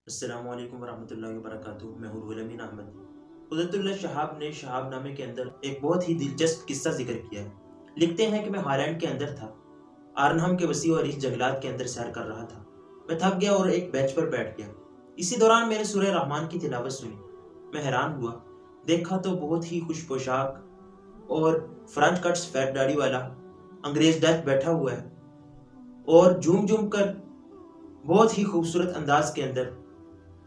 अस्सलाम वालेकुम वरहमतुल्लाहि वबरकातुहू। मैं हूँ रुहुल अमीन अहमद। कुदरतुल्लाह शहाब ने शहाब नामे के अंदर एक बहुत ही दिलचस्प किस्सा जिक्र किया है। लिखते हैं कि मैं हालैंड के अंदर था। आर्नहम के वसी और इस जंगलात के अंदर सैर कर रहा था। मैं थक गया और एक बेंच पर बैठ गया। इसी दौरान मैंने सूरह रहमान की तिलावत सुनी। मैं हैरान हुआ। देखा तो बहुत ही खुश पोशाक और फ्रंट कट सफेद दाढ़ी वाला अंग्रेज डच बैठा हुआ है और झूम झूम कर बहुत ही खूबसूरत अंदाज के अंदर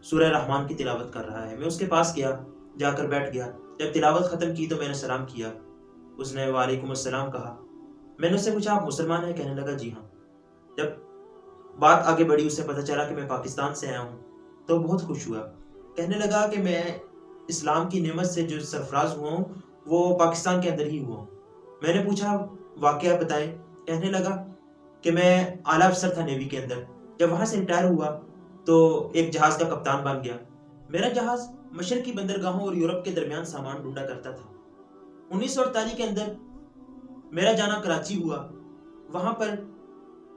सूरह रहमान की तिलावत कर रहा है। मैं उसके पास गया, जाकर बैठ गया। जब तिलावत खत्म की तो मैंने सलाम किया। उसने वालेकुम अस्सलाम कहा। मैंने उससे पूछा, आप मुसलमान हैं? कहने लगा, जी हाँ। जब बात आगे बढ़ी, उसे पता चला कि मैं पाकिस्तान से आया हूँ, तो बहुत खुश हुआ। कहने लगा कि मैं इस्लाम की नेमत से जो सरफराज हुआ हूँ वो पाकिस्तान के अंदर ही हुआ हूँ। मैंने पूछा, वाकया बताए। कहने लगा कि मैं आला अफसर था नेवी के अंदर। जब वहां से रिटायर हुआ तो एक जहाज का कप्तान बन गया। मेरा जहाज मशरकी बंदरगाहों और यूरोप के दरमियान सामान ढूंढा करता था। 1948 के अंदर मेरा जाना कराची हुआ। वहां पर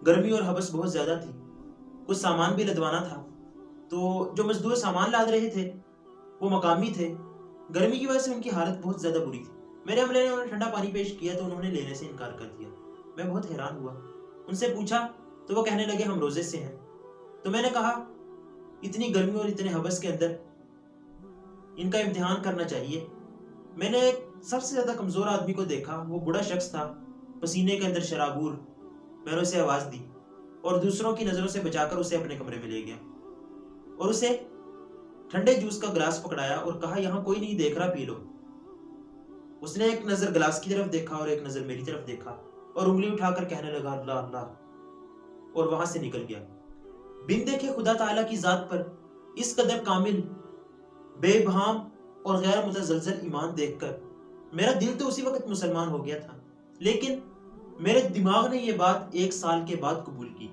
गर्मी और हवस बहुत ज्यादा थी। कुछ सामान भी लदवाना था, तो जो मजदूर सामान लाद रहे थे वो मकामी थे। गर्मी की वजह से उनकी हालत बहुत ज्यादा बुरी थी। मेरे अमले ने उन्हें ठंडा पानी पेश किया तो उन्होंने लेने से इनकार कर दिया। मैं बहुत हैरान हुआ। उनसे पूछा तो वो कहने लगे, हम रोजे से हैं। तो मैंने कहा, इतनी गर्मी और इतने हवस के अंदर इनका इम्तिहान करना चाहिए। मैंने एक सबसे ज्यादा कमजोर आदमी को देखा। वो बूढ़ा शख्स था, पसीने के अंदर शराबूर। मैंने उसे आवाज दी और दूसरों की नजरों से बचाकर उसे अपने कमरे में ले गया और उसे ठंडे जूस का गिलास पकड़ाया और कहा, यहाँ कोई नहीं देख रहा, पी लो। उसने एक नजर गिलास की तरफ देखा और एक नजर मेरी तरफ देखा और उंगली उठाकर कहने लगा, अल्लाह अल्लाह, और वहां से निकल गया। बिन देखे खुदा ताला की जात पर इस कदर कामिल, बेबहाम और गैर मुतजलजल ईमान देखकर मेरा दिल तो उसी वक्त मुसलमान हो गया था। लेकिन मेरे दिमाग ने यह बात एक साल के बाद कबूल की।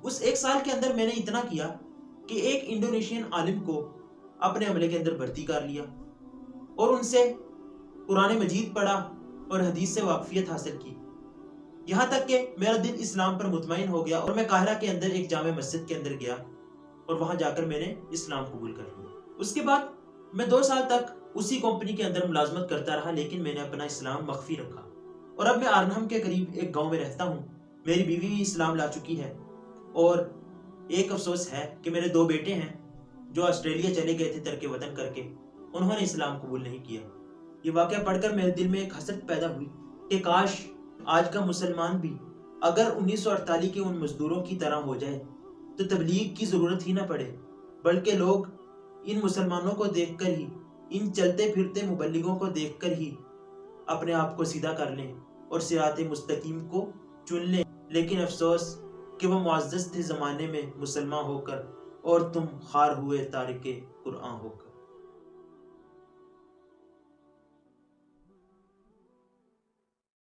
उस एक साल के अंदर मैंने इतना किया कि एक इंडोनेशियन आलिम को अपने अमले के अंदर भर्ती कर लिया और उनसे कुरान मजीद पढ़ा और हदीस से वाकफियत हासिल की। यहाँ तक कि मेरा दिल इस्लाम पर मुतमईन हो गया और मैं काहिरा के अंदर एक जामे मस्जिद के अंदर गया और वहां जाकर मैंने इस्लाम कबूल कर लिया। उसके बाद मैं 2 साल तक उसी कंपनी के अंदर मुलाजमत करता रहा, लेकिन मैंने अपना इस्लाम मख्फी रखा और अब मैं आर्नहम के करीब एक गांव में रहता हूँ। मेरी बीवी भी इस्लाम ला चुकी है और एक अफसोस है कि मेरे 2 बेटे हैं जो ऑस्ट्रेलिया चले गए थे तरके वतन करके, उन्होंने इस्लाम कबूल नहीं किया। ये वाकया पढ़कर मेरे दिल में एक हसरत पैदा हुई कि काश आज का मुसलमान भी अगर 1948 के उन मजदूरों की तरह हो जाए तो तबलीग की जरूरत ही ना पड़े, बल्कि लोग इन मुसलमानों को देखकर ही, इन चलते फिरते मुबल्लिगों को देखकर ही अपने आप को सीधा कर लें और सिराते मुस्तकीम को चुन लें। लेकिन अफसोस कि वो मुअज़्ज़ज़ थे ज़माने में मुसलमान होकर और तुम खार हुए तारिके कुरान होकर।